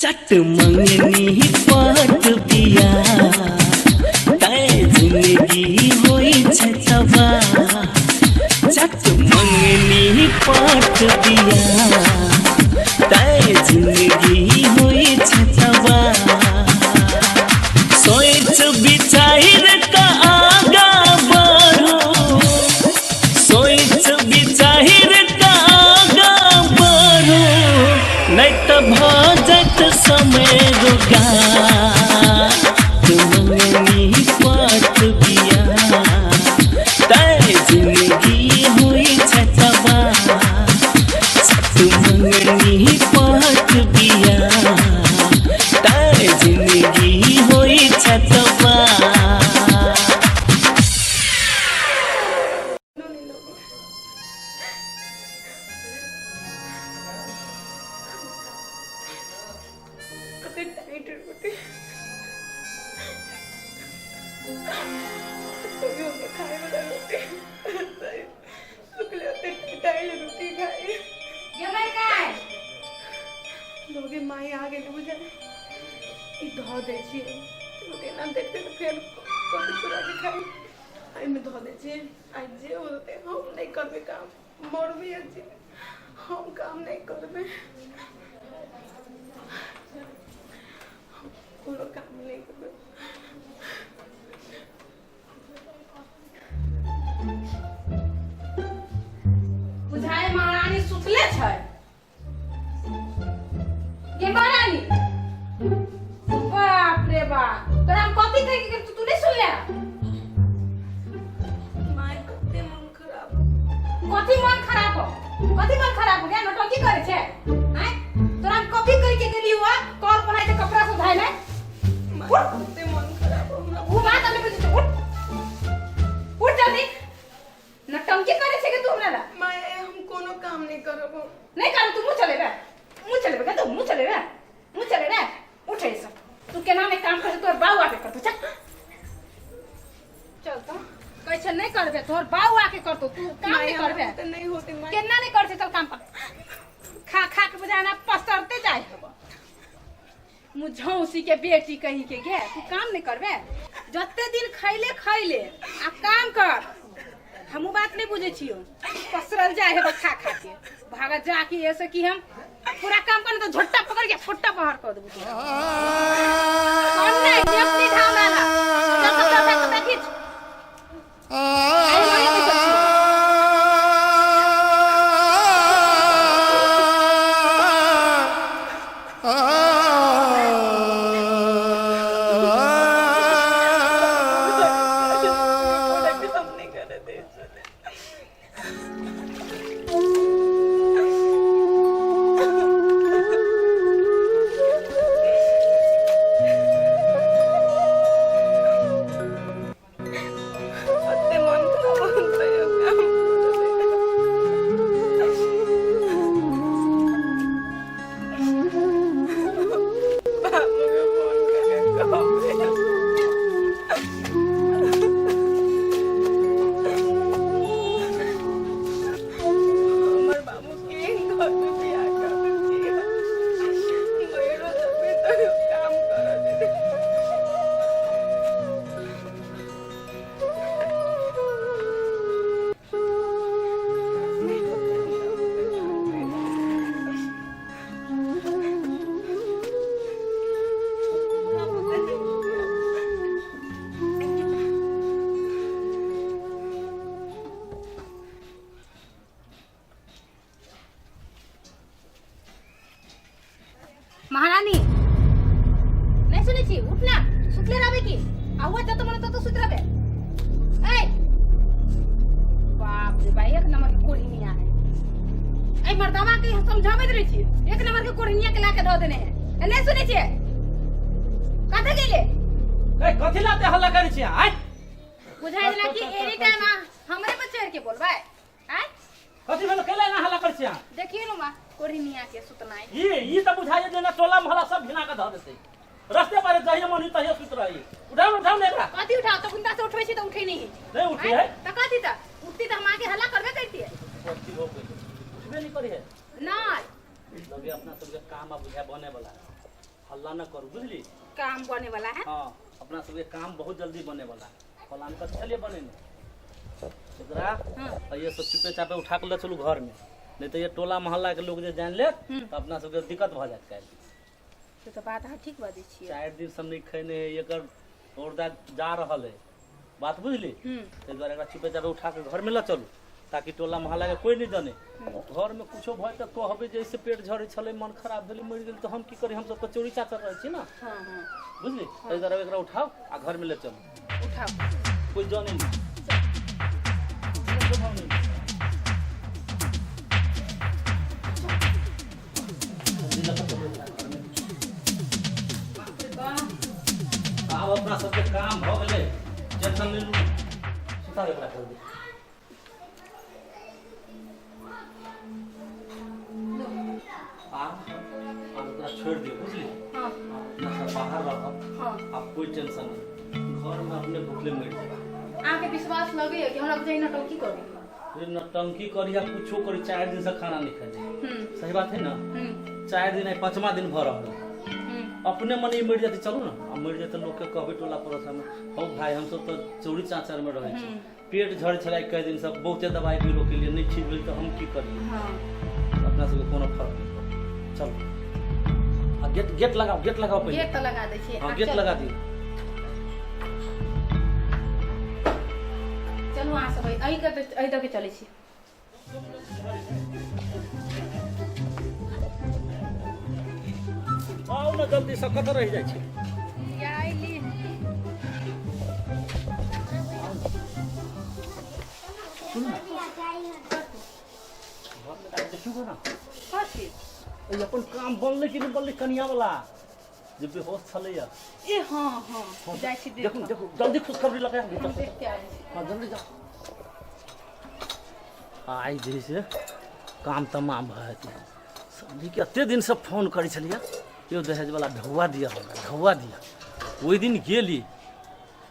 चट मंगनी पट बिया तय जिंदगी होई छै तबा चट मंगनी पट बिया तय जिंदगी होई छै तबा सोच विचार का आगा बढ़ो सोच विचार का आगा बढ़ो नहीं तो भजत समय रुका मंगनी पट बिया तय जिंदगी हुई छै तबा मंगनी पट बिया तय जिंदगी हुई छै तबा माई आ गई बुझे धो दे ना देखते तो फिर चुरा के खाई आई में धो दे आज जे होते हम नहीं करबे काम मोर भी आज हम काम नहीं करबे कोनो काम नहीं करबे बुझाए महारानी सुतले छै ये महारानी बाप रे बाप तोरा हम कथि कहि के तू नहीं सुन ले माय कते मन खराब कथि मन खराब हो गया नौटंकी करे छे हैं तोरा हम कथि कहि के गेली हुआ कौन पढ़ाई के कपड़ा सुधाय ले कते मन खराब हमरा वो बात हमें बुझ उठ जल्दी नौटंकी करे छे के तू हमरा माय हम कोनो काम नहीं करब नहीं कर तू मुंह चले बे तू मुंह चले रे उठे सब तू केना में काम करे तोर बाऊ आके कर तू चल तो कैसे नहीं करबे तोर बाऊ आके कर तू काम नहीं करबे तो नहीं होते माय केना नहीं करते चल काम पर खा के बजाना पस्तरते जाए हबो मुझौसी के बेटी कही के गे तू काम नहीं करबे जत्ते दिन खैले आ काम कर हमू बात नहीं बुझे छियो पसरल जाए है खा के भागा जाके ऐसे कि हम पूरा काम करने तो झोट्टा पकड़ के फोट्टा बाहर कर देबू कौन नहीं अपनी ठाव वाला जब तक खींच महारानी नहीं सुनी छी उठना सुतले रहबे की आवाज जत मन तत सुत रहबे ए बाप रे भाई एक नंबर के कोढ़िया है ए मर्दावा के समझावे दे छी एक नंबर के कोढ़िया के लाके धो देने है नहीं सुनी छी कथे गेले ए कथि लाते हल्ला करै छी आय बुझाइ देला कि एनी टाइम हमरे पर चढ़ के बोलबे आय कथि भेल केले ना हल्ला करै छी देखिए नु मा कोढ़िया के सुतनाई ई त बुझाइए जे ना टोला मोहल्ला सब भिना के ध देतै रास्ते पर जहिया मनी तहिया सुत रही उठाओ ने एकरा कथि उठाओ तो गुंडा से उठबै छी त उठै नहीं उठी है त कथि त उठती त हम आके हल्ला करबे करती है कथि हो गई उठबे नहीं करी है नहीं लगे अपना सब के काम अब बुझा बने वाला हल्ला न करू बुझली। काम बने वाला है। हाँ अपना सबके काम बहुत जल्दी बने वाला है। प्लान कर चलिए बने एकरा ये सब चुपे चापे उठा के ले चलू घर में, नहीं तो ये टोला मोहल्ला के लोग जे जान ले तो अपना सबके दिक्कत भ जात काल्हि। तो बात अहाँ ठीक बाजै छियै। 4 दिन सब नहीं खैने है एकर औरदा जा रहल है बात बुझली। ताहि दुआरे एकरा चुपे चापे उठा के घर में ले चलू ताकि टोला मोहल्ला के कोई नहीं जाने। घर में कुछो भय तो कहबे जैसे पेट झड़े छले मन खराब भेलै मरि गेल तो हम की करी, हम सब तो चोरी चाचर रहे छी ना। हाँ हाँ बुझली। ताहि दुआरे एकरा उठाओ आ घर में ले चलू। उठाओ कोई जाने नहीं। अब अपना सबके काम भ गेलै, टेंशन ले लू। सुता एकरा कर दे। आप छोड़ दियो बुझली। हाँ अपना सब बाहर रहो। हाँ आप कोई टेंशन नहीं, घर में अपने भूखले मर जाए। अहाँके विश्वास लगैया कि हमरा बुझाइ नटंकी करी। फिर नौटंकी करी या कुछो करी, 4 दिन से खाना नहीं खाए। सही बात है ना। 4 दिन है 5वां दिन भर रहा अपने मन मर जाती। चलू ना अब मर जाते लोग के कहबे टोला पड़ोस में हो भाई हम सब तो चोरी चाचर में रहे छी, पेट झड़ छला कई दिन से बहुते दवाई बीरो के लिए नहीं ठीक भेल तो हम की करिए। अपना सबके कोनो फर्क नहीं पड़े। चलो आ गेट लगाओ, गेट लगाओ पहले। गेट तो लगा दै छियै। हां गेट लगा दी। चलू अहाँ सब अहि दऽ के चलै छी। आओ ना जल्दी से कत रह जाय छी। आइली देखियो ना कथी ए अपन काम बनले कि नहीं बनले कनिया वाला जे बेहोश छले या। ए हाँ हाँ जाइ छी। देखो देखो जल्दी खुशखबरी लगा हम देख के आइ छी। हां जल्दी जाओ। आई जैसे काम तमाम भए सब्जी के एते दिन से फोन करी छलिया यो दहेज वाला ढौआ दिया हमरा ढौआ दिया। ओई दिन गेली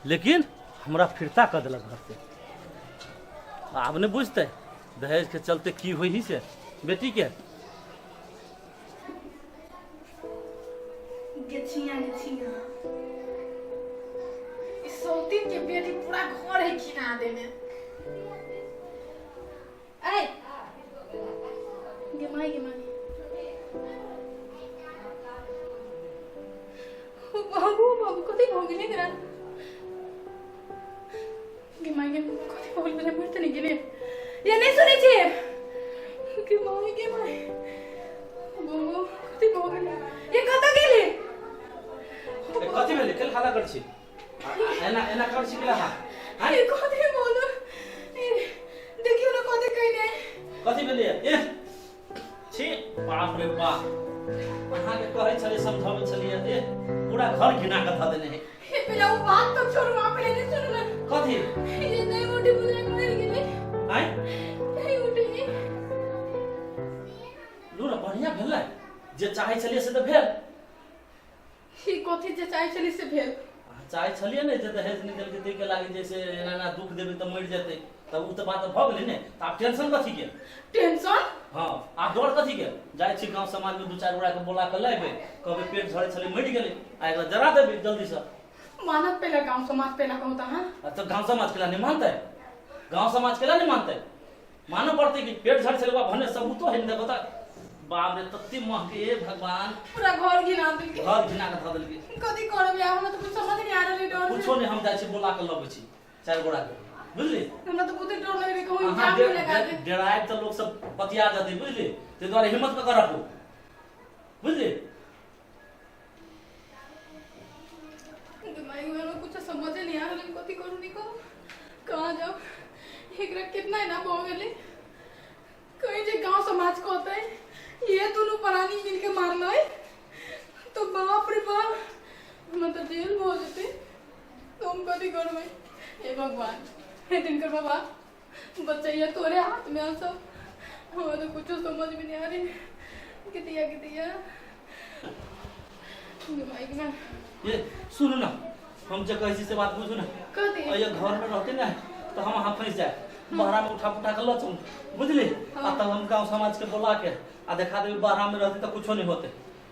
लेकिन हमरा फिरता कर देलक घर से। आब नहीं बुझते दहेज के चलते की हुई ही से बेटी के। गेछिया इस सौती के बेटी पूरा घर है खिना देने। ऐ गे माई बाबू बाबू कथी भ गेलै एकरा। गे माई कथी भ गेलै मरते नहीं गेलै या नहीं सुनै छी। गे माई बाबू कथी भ गेलै ये कत गेलै। कथी भेलै कल खाला कर छी एना एना कर छी केला हां ये कथी बोलो देखियो ना कथी कहने कथी भेलै ए छी बाप रे बाप अहाँ के कहै छले समझाबै छलिए ए पूरा घर घिना के ध देने है। ये पहले वो बात तो छोड़ो आप पहले नहीं सुनो ना कथी ये नहीं मोटी बुझा मर गेलै। आइ नहीं उठे लू ना बढ़िया भेलै जे चाहै छलिए से त भेल। ये कथी जे चाहे छली से भेल। चाहै छलिए ने जे दहेज निकल के देखे लागे जैसे एना दुख देबे त मर जेतै तब उ त बात भ गेलै ने। त आप टेंशन कथी के। टेंशन हां आप डर कथी के जाय छी गांव समाज में 2-4 गोरा के बोला के लेबे कहबे पेट झड़े छले मर गेलै आ एकरा जरा देबे जल्दी से। मानत पहले गांव समाज पहले कहता हां तो गांव समाज केला नहीं मानते। गांव समाज केला नहीं मानते। मानो पड़ते कि पेट झड़ छले भने सबूत तो है न बता। बाप रे तत्ती महके ए भगवान पूरा घर घिना देलकै। घर घिना के ध देलकै। कथी करब यार हमरा तो कुछ समझ नहीं आ रहल है डर। कुछो नहीं हम जाय छी बोला के लबै छी 4 गोरा के बुझली। हमरा तो बहुत डर लग रही कहूं जाम नहीं लगा दे। डराए तो लोग सब पतिया जाते बुझली। ते द्वारा हिम्मत क रखो बुझली। दिमाग में कुछ समझ नहीं आ रहल कथी करू नहीं करू कहां जाओ एकरा कितना है ना हो गेलै कहीं जे गांव समाज को होता है ये दोनों प्राणी मिलके मारना है तो बाप रे बाप हम तो जेल हो जेते तो हम कथी करबै। हे भगवान हे दिनकर बाबा बच्चा ये तोरे हाथ में सब हमें तो कुछ समझ में नहीं आ रही कितिया दिमाग में ये सुनो ना हम जे कहै छी से बात बुझू ना। कथी ये घर में रहते ना तो हम वहां फंस जाए बाहर में उठा के ल चल बुझली। आ तब हम गांव समाज के बोला के आ देखा देबे बाहर में रहते तो कुछो नहीं होते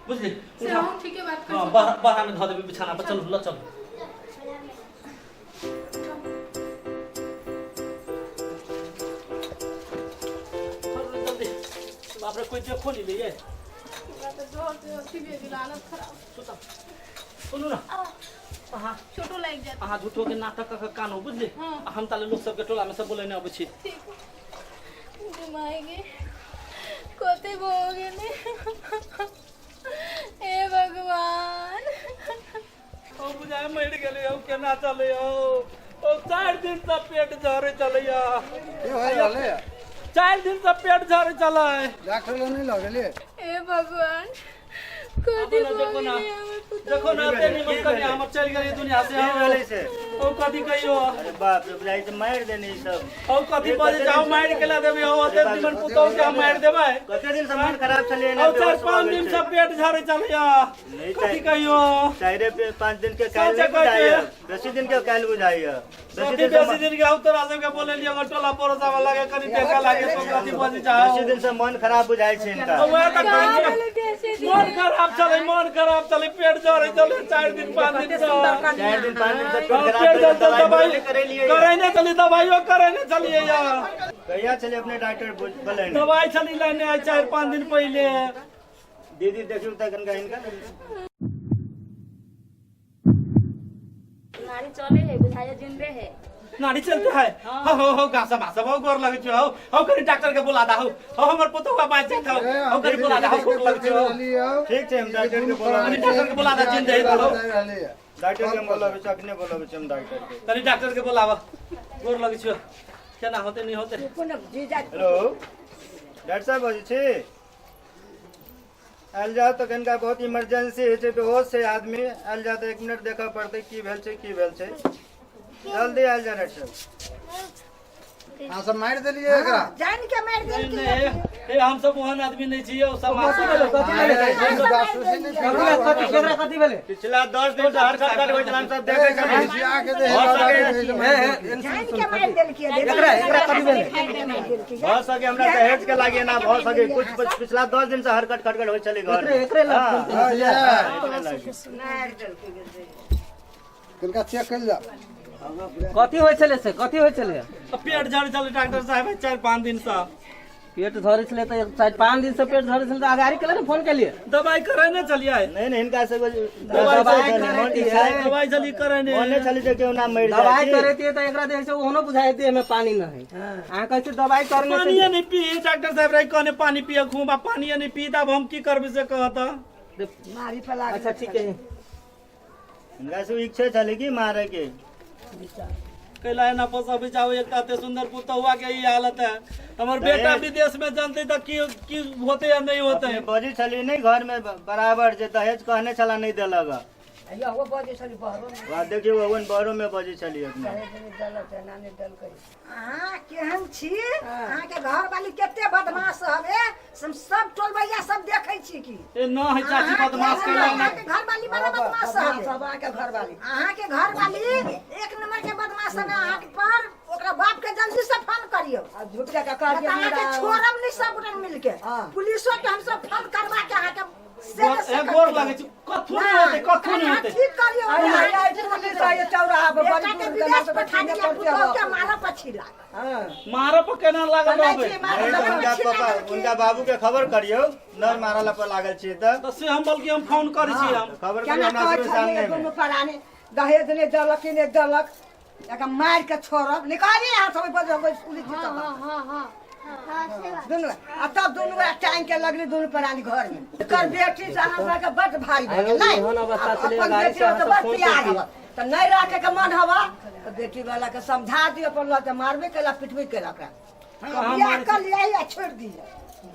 बुझली से उठा हम ठीक है बात कर हां बाहर में धो देबे बिछाना पर चल चल बाप रे कोई देखो नहीं ले ये तो जोर से अच्छी भी है हालत खराब सुनो ना हां छोटो लाग जाता अहाँ झूठो के नाटक का कानो बुझली हाँ। हम ताले लोग सबके टोला में सब बोले नहीं अबै छी ठीक मायगे कोते बोगे ने हे भगवान ओ बुझाए मर गेले हो केना चले हो ओ 4 दिन से पेट झरे चले या के भाई वाले 4 दिन से पेट झरे चला है डॉक्टर लोग नहीं लगले हे भगवान कोते देखो ना बोगे ने देखो ना ते निमन कर हम चल गए दुनिया से वाले से ओ कथी कहियो अरे बाप रे बुझाई तो मार देने ई सब ओ कथी बजे जाओ मार के ला देबे ओ ते निमन पुतो के मार देबे कते दिन सामान खराब चले ओ 4-5 दिन से पेट झरे चले या नहीं कथी कहियो चाहे पे 5 दिन के काल नहीं बुझाइए 10 दिन के काल बुझाइए 10 कथी दिन बेसी दिन के उतर आ के बोले लियो टोला परोसा वाला के कनी टेका लागे तो कथी बजे जाओ 10 दिन से मन खराब बुझाई छे इनका ओ वह तक मन खराब चले पेट झरे चले 4 दिन 5 दिन से 4 दिन 5 दिन से पेट पेट खराब झरे चले दवाई करे लिए करे नहीं चली दवाइयो करे नहीं चलिए यार कहिया चले अपने डॉक्टर बोले दवाई चली लेने आज 4-5 दिन पहले दीदी देखियो तक इनका नारी चले है बुझाया जिंदे है नाड़ी चलते है हो गासा भाषा बहुत गोर लगे छ हो करी डॉक्टर के बुला दा हो हमर पुतो का बात था हो करी बुला दा हो गोर लगे छ ठीक छे हम डॉक्टर के बोला कनी डॉक्टर के बुला दा जिंदे है तो डॉक्टर के बोला सकने बोला हम डॉक्टर के कनी डॉक्टर के बुलावा गोर लगे छ केना होते नहीं होते हेलो डॉक्टर साहब बोलै छी आयल जाओ तो कनिका बहुत इमरजेंसी है बेहोश है आदमी आयल जाओ तो 1 मिनट देखा पड़ते की भेल छै जल्दी आयल जा डॉक्टर साहब हां सब मार देलिए एकरा जान के मार देल की ए हम सब ओहन आदमी नहीं छिए ओ सब कथी भेले पिछला 10 दिन से हर सरकार होय हम सब देखे छी आके दे जान के मार देल की एकरा कथी भेले बहुत सके हमरा दहेज के लागे ना बहुत सके कुछ पिछला 10 दिन से हरकत खटखट होय चले घर एकरे हां ये मार देल की किनका चेक कर जा कथी होइ छले से कथी होइ छले पेट झरे चले डॉक्टर साहब 4-5 दिन से पेट झरे छले तो 4-5 दिन से पेट झरे छले तो आगारी केले ने फोन केलिए दवाई करे नहीं चलिए नहीं इनका से दवाई चली करे नहीं ओने चली जे केउ ना मर दवाई जाए करे त एकरा देख से ओनो बुझाइते में पानी न है आ कहै छै दवाई करने पानी नहीं पी डॉक्टर साहब रही कहने पानी पिए खूब पानी नहीं पी तब हम की करबे से कहता मारी फला अच्छा ठीक है इनका से इच्छा चले की मारे के कैला ना पोसा बिचाओ एक ताते सुंदर पुतहुआ के ये हालत है हमर बेटा विदेश में जानते तो की होते या नहीं होते बजी चली नहीं घर में बराबर जे दहेज कहने चला नहीं देलगा या वो बजे चली बहरो में वहां देखियो ओवन बहरो में बजी चली अपने हां केहन छी अहाँ के घर वाली केते बदमाश हवे सब टोल भैया सब देखै छी की ए न है चाची बदमाश कैला ना अहाँ के घर वाली बड़ा बदमाश हवे सब अहाँ के घर वाली अहाँ के घर वाली एक नंबर के बदमाश हवे अहाँ के पर ओकरा बाप के जल्दी से फोन करियो आ झूठ के कह के अहाँ के छोड़म नहीं सब उठन मिल के पुलिसो के हम सब फोन करवा के अहाँ के ए गोर लागे छी कथु नहीं होते ठीक करियो ये चौराहा पे बड़ी दूर के नाम से बैठाने पड़ते हो के मारा पछिला मारे पर केना लागल रहबे उनका पापा उनका बाबू के खबर करियो न मारला पर लागल छी त तो से हम बल्कि हम फोन करै छी हम खबर क्या करियो ना हमरा कहै से छलिए सामने दुनू में पराने दहेज ने देलक कि ने देलक एका मार के छोड़ब निकाली यहाँ सब बजे पुलिस की तब दुनू आ तब दुनू टाइम के लगली दुनू परानी घर में कर बेटी से हमरा के बड़ भारी भऽ गेल नहीं एहन अवस्था छलै अपन गाड़ी बेटी से तो बड़ फोन प्यार केलिए। हवा तो नहीं रखे के मन हवा तो बेटी वाला के समझा दियो अपन लत मारबे केला पिटबे केला का बियाह कर लिया या छोड़ दिया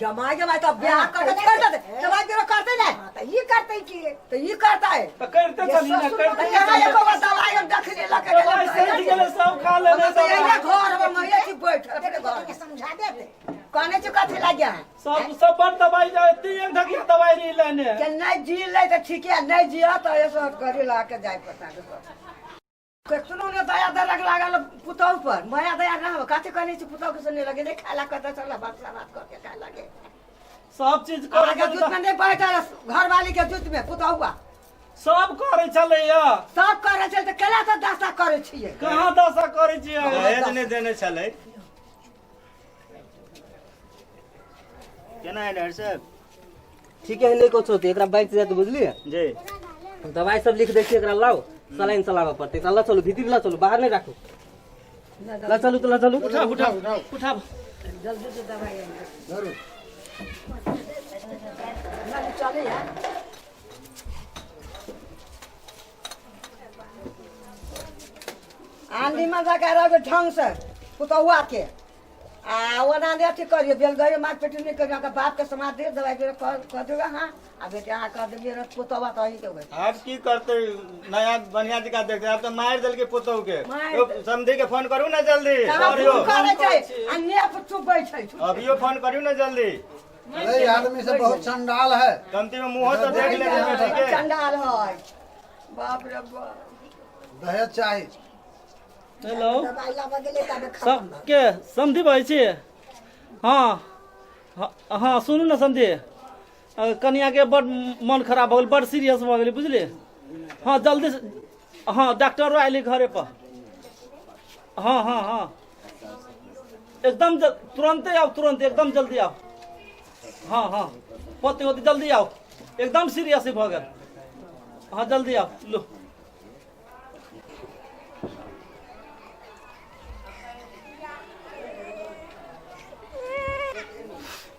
जमाई तो ब्याह कर छोड़ दे जमाई तेरा करते ना तो ये करते की तो ये करता है तो करते चली ना करते यहाँ एको बार दवाई हम देखने लगे दवाई से गेले सब खा लेने तो ये सब घर में ये की बैठ तेरे घर के समझा देते कहने चुका थे लग गया सब पर दवाई जाए एक ढकिया दवाई नहीं लेने कि नहीं जी ले तो ठीक है नहीं जिया तो ऐसा करे ला के जाए पता सुनो ने दया दलक लागल पुतौ पर माया दया ना हो काते कहने छी पुतौ के सुने लगे नहीं खाला करता चला बात करके खाए लगे सब चीज आगे करे जूत में नहीं बैठल घर वाली के जूत में पुतहुआ सब करे चले या सब करे छै त केला त दशा करे छियै कहाँ दशा करे छियै दहेज नहीं देने चले केना है डॉक्टर साहब? ठीक है नहीं कुछ होते एकरा बाइक से जाते बुझलिए जी दवाई सब लिख दै छी एकरा लाओ सलाइन चलाबे पड़ते एकरा ला चलो भीतर ला चलो बाहर नहीं राखो ला चलो तो ला चलो उठा उठा उठा जल्दी से दवाई जरूर चले यार आंधी में जाकर रहे ढंग से पुतहुआ के आ ओना दे अथी करिए बेलगरे मार पेटी नहीं करिए का बाप के समाज दे दवाई दे कह देगा हां आ बेटे हां कह देबे रे पुतहुआ तो ही के होय आप की करते नया बढ़िया दिखा देखते आप तो मार दल के पुतहु के तो समझी के फोन करू ना जल्दी करियो करे छै अन्य पुछु बैठै छै अभियो फोन करियो ना जल्दी अरे आदमी से बहुत चंडाल है कमती में मुंह तो देख ले बेटी के चंडाल है बाप रे बाप दहेज चाहिए हेलो दवाई लाबा गेले का सब के समझी भाई छी हाँ हाँ सुनू ना समझी कनिया के बड़ मन खराब हो गई बड़ सीरियस हो गई बुझलिए हाँ जल्दी से हाँ डॉक्टर आइली घरे पर हाँ हाँ हाँ एकदम तुरंत आओ तुरंत एकदम जल्दी आओ हाँ हाँ पति होती जल्दी आओ एकदम सीरियस हो गए हाँ जल्दी आओ लो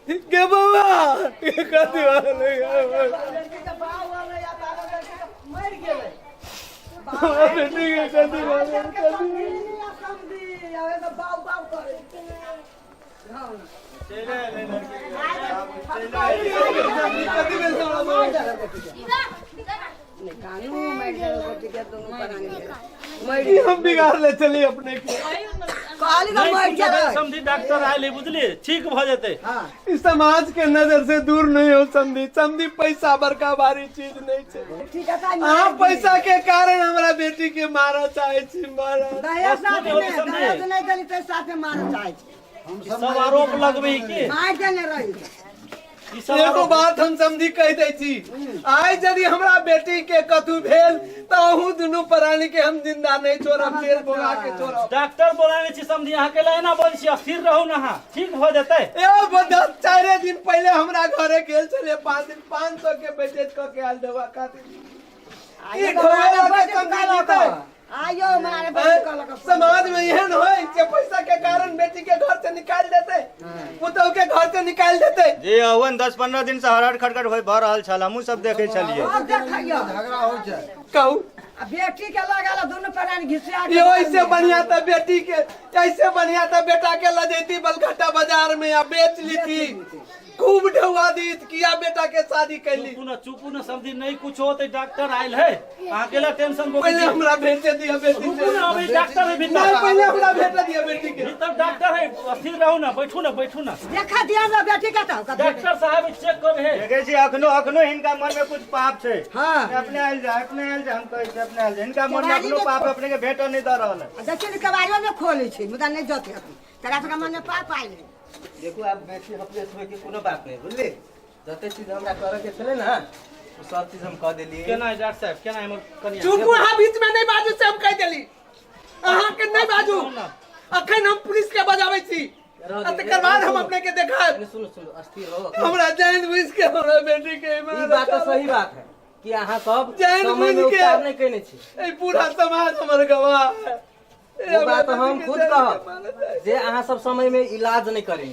के बाबा ये कथी वाला मर गेलै बेटी के कथी वाला बाऊ बाऊ करे हम बिगाड़ ले चली अपने के समझी डॉक्टर आए बुझली ठीक भ जेते इस समाज के नजर से दूर नहीं हो समझी समझी पैसा बड़का भारी चीज नहीं छे हाँ पैसा के कारण हमारा बेटी के मारा चाहे छी मारा सब आरोप लगबे की एगो बात हम समझी कह दै छी आइ यदि हमरा बेटी के कथु भेल त अहू दुनू प्राणी के हम जिंदा नहीं छोड़ब जेल बोला के छोड़ब डॉक्टर बोलाने छी समझी अहाँ के लाइन बोल छी स्थिर रहू ना हां ठीक भ जेतै ए 4 दिन पहले हमरा घरे गेल छले 5 दिन 500 के बेचेज क के आल दवा खातिर ई घोड़ा के समझा लेतै आयो मारे समाज में यहन होय जे पैसा के कारण बेटी के घर से निकाल देते पुतौ के घर से निकाल देते जी अवन 10-15 दिन से हरहर खटखट होय भ रहल छल हमहू सब देखे छलिए झगड़ा हो जाए कहू बेटी के लगाला दोनों प्राणी घिसिया ये ऐसे बढ़िया था बेटी के ऐसे बढ़िया था बेटा के लजेती बलघट्टा बाजार में या बेच ली थी खूब ढवा दी किया बेटा के शादी कैली चुपू न समझी नहीं कुछ होते डॉक्टर आयल है अकेला टेंशन पहले हमरा भेज दिया बेटी से अभी डॉक्टर है भीतर नहीं पहले हमरा भेज दिया बेटी के भीतर डॉक्टर है स्थिर रहो ना बैठू ना देखा दिया ना बेटी का तो डॉक्टर साहब चेक कर है देखे छी अखनो इनका मन में कुछ पाप छे हां अपने आइल जा हम कह छी अपने आइल इनका मन में अखनो पाप अपने के भेट नहीं द रहल है देखिए कबाड़ियों में खोले छी मुदा नहीं जते तेरा तो मन में पाप आइल देखो आप बेटी अपने समय के कोनो बात नहीं बुझले जते चीज हमरा करे के छले ना वो सब चीज हम कह देली केना डॉक्टर साहब केना हम कनिया चुप वहां बीच में नहीं बाजू से हम कह देली अहां के नहीं बाजू अखन हम पुलिस के बजाबै छी तकर बाद हम अपने के देखाब सुनो अस्थिर रहो हमरा जान बुझ के हमरा बेटी के ई बात तो सही बात है कि अहां सब जान समय में बुझ के उपचार नहीं कइने छी ए पूरा समाज हमर गवाह है वो बात हम खुद कहब जे अहां सब समय में इलाज नहीं करें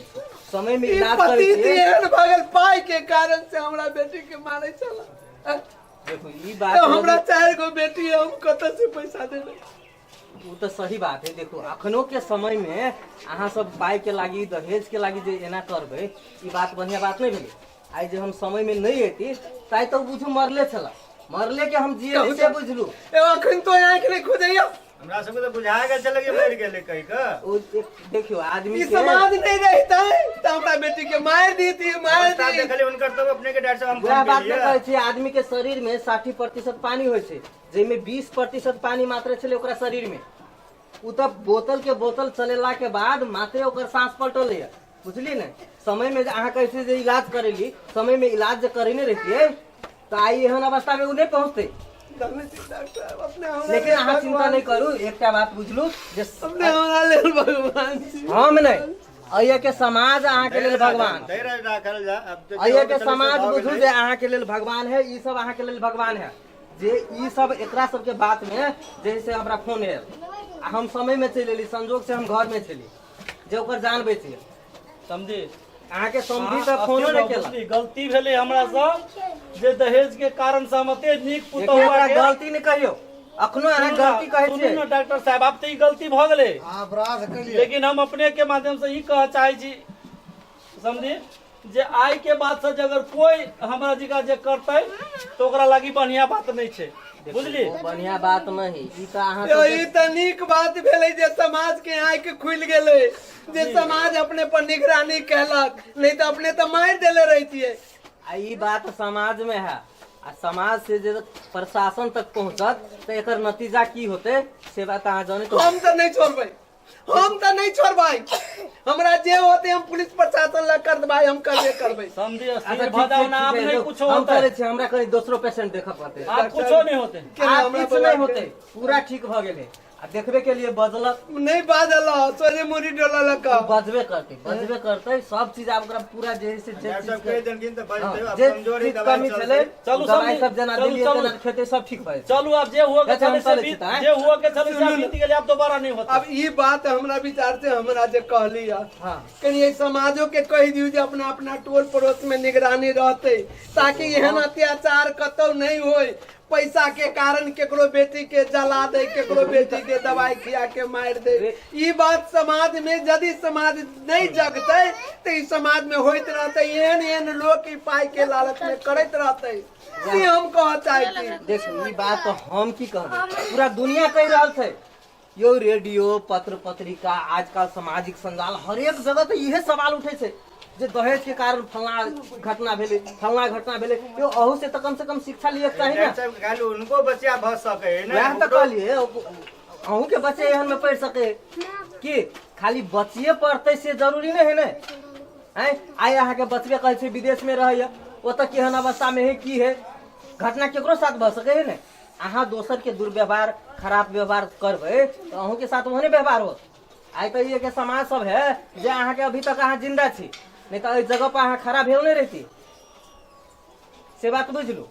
समय में इलाज करे एहन भगल पाई के कारण से हमरा बेटी के मारे चला देखो ई बात तो हमरा 4 गो बेटी है हम कत से पैसा देबे वो तो सही बात है देखो अखनो के समय में अहां सब पाई के लागी दहेज के लागी जे एना करबे ई बात बढ़िया बात नहीं भेले आई जे हम समय में नहीं एती ताई तो बुझू मरले छला मरले के हम जिए से बुझलू ए अखन तो आंख नहीं खुदैया हमरा सबके तो बुझाए के चले के मर गेले कहि का ओ देखियो आदमी के समाज नहीं रहता है तो हमरा बेटी के मार दी थी मार दी देखले उनकर तो अपने के डर से हम वह बात न कहै छी आदमी के शरीर में 60% पानी होय छै जे में 20% पानी मात्र छले ओकरा शरीर में उ त बोतल के बोतल चलेला के बाद मात्र ओकर सांस पलटल है बुझली ने समय में अहाँ कैसे जे इलाज करेली समय में इलाज जे करे नहीं रहती तो आई एहन अवस्था में उ नहीं पहुँचते। लेकिन अहाँ चिंता नहीं करू, एक बात बुझलू जे हम नहीं अये के समाज अहाँ के लेल भगवान, अये के समाज बुझू जे अहाँ के लेल भगवान है, ई सब अहाँ के लेल भगवान है। जे ई सब एकरा सब के बात में जैसे हमरा फोन है हम समय में चले संजोग से हम घर में चली जे ओकर जान बचिए समझी अहाँ के समझी त फोनो नहीं केला। गलती भेले हमरा सब जे दहेज के कारण से हम एते नीक पुतहुआ के गलती नहीं कहियो, अखनो अहाँ गलती कहै छियै। सुनू न डॉक्टर साहब अब तो ई गलती भ गेलै लेकिन हम अपने के माध्यम से ई कह चाहे छी समझी जे आई के बाद से अगर कोई हमरा जिका जे करते तो ओकरा लगी बढ़िया बात नहीं छे, बुझली बढ़िया बात नहीं ई त अहाँ ई त नीक बात भेलै जे समाज के आंख खुल गेलै, जे समाज अपने पर निगरानी कहलक, नहीं तो अपने तो मार देले रहतिए। ई बात समाज में है आ समाज से जे प्रशासन तक पहुंचत तो एकर नतीजा की होते से बात अहाँ जाने तो हम तो नहीं छोड़बै, हम तो नहीं छोड़बै, हमरा जे होते हम पुलिस प्रशासन ला कर देबै, हम करबे करबै। समझी अच्छा भदावना आप नहीं कुछ हम होता करे छी, हमरा कहीं दूसरो पेशेंट देख पड़ते आप कुछ नहीं होते, आप कुछ नहीं होते, पूरा ठीक भ गेले आ देखबे के लिए बजलक नहीं बाजल सोजे मुरी डोललक बजबे करते सब चीज आप ओकरा पूरा जे से जे चीज के कमजोरी कमी चले चलू दवाई समझी, सब जना चलू, दिलिए चलू। तना खेते सब ठीक भए चलू अब जे हुआ के अच्छा, हम चले से चले बीत छी, हैं? जे हुआ के चले से बीत गेले अब दोबारा नहीं होता। अब ई बात हमरा विचार से हमरा जे कहली है हां कनी ये समाजों के कह दियो जे अपना अपना टोल पड़ोस में निगरानी रहते ताकि एहन अत्याचार कतौ नहीं होय, पैसा के कारण केकरो बेटी के जला दे, केकरो बेटी के दवाई खिया के मार दे। ई बात समाज में यदि समाज नहीं जगते तो ई समाज में होइत रहते, एहन एहन लोग ई पाई के लालच में करत रहते। से हम कह चाहे छी देख ई बात तो हम की कहबे पूरा दुनिया कह रहल छै यो रेडियो पत्र पत्रिका आजकल सामाजिक संजाल हर एक जगह तो इहे सवाल उठे छै जे दहेज के कारण फलना घटना भेले यो अहू से तो कम शिक्षा लिए चाहिए ना, खाली उनको बच्चा भ सके वह तो कहलिए अहू के बच्चे एहन में पढ़ सके कि खाली बच्चे पढ़ते से जरूरी नहीं है ना हैं। आइ अहाँ के बचबे कहै छै विदेश में रहैया ओतऽ केहन अवस्था में है की है घटना केकरो साथ भ सके है ना, अहाँ दोसर के दुर्व्यवहार खराब व्यवहार करबे तो अहू के साथ ओहने व्यवहार होत। आइ तो ये के समाज सब है जे अहाँ के अभी तक अहाँ जिंदा छी, नहीं तो इस जगह पर अहाँ खड़ा भेल नहीं रहती से बात बुझलू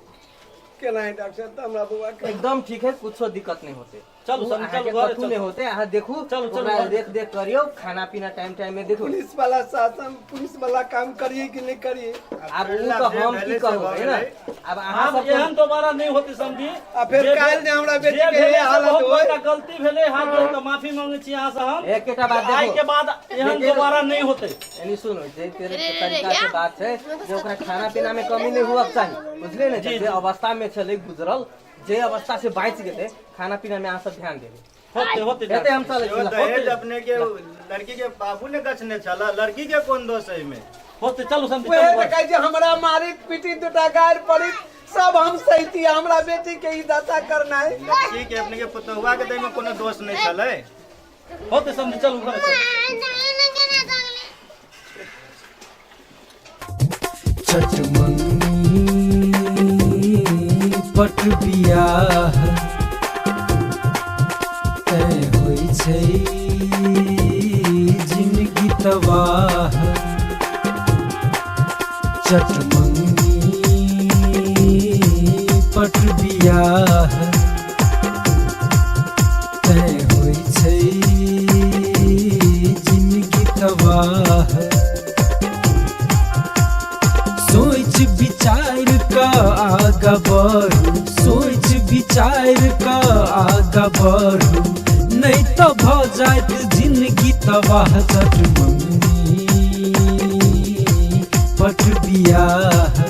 केना है डॉक्टर साहब हमरा बुआ के एकदम ठीक है, कुछ दिक्कत नहीं होते। चलू, अहाँ चलू, के घरे कथू चलू। नहीं होते, अहाँ देखू चलू, चलू, ओकरा घरे। देख करियो, खाना पीना टाइम में देखो। पुलिस वाला शासन पुलिस वाला काम करिए कि नहीं करिए अब वो तो हम की कहू है ना, अब अहाँ अब सब एहन दोबारा नहीं होती समझी। आ फिर काल्हि जे हमरा बेटी के भेले ये से हालत बहुत होय बड़का गलती भेले, हाथ जोड़ के माफी मांगे छी अहाँ से हम। एकेटा बात आई देखो के बाद एहन लेकिन- दोबारा नहीं होते। यानी सुनो जे तेरे तरीका से बात है जो ओकरा खाना पीना में कमी नहीं हुआ चाहिए, बुझले ना, जे अवस्था में चले गुजरल जे अवस्था से बच गए खाना पीना में अहाँ सब ध्यान देबे होते कहते हम चले जो दहेज अपने के लड़की के बाबू ने गछने चला, लड़की के कौन दोष है में होते चलू समझी, वे चलू तो कहे जे हमरा मारी पीटी दूटा गार पड़ी सब हम सहिती, हमरा बेटी के ई दशा करना है। लड़की के अपने के पुतहुआ के दे में कोनो दोष नहीं चले। होते समझी, चलू घरे चलू। पट बियाह तय होइ छै जिंदगी तबाह, चटमंगी पट बियाह तय होइ छै जिंदगी तबाह। सोच विचार का आगा बढ़ू, सोच विचार का आगा बढ़ू, नहीं तो भ जायत जिंदगी तबाह। चटमंगी पट बियाह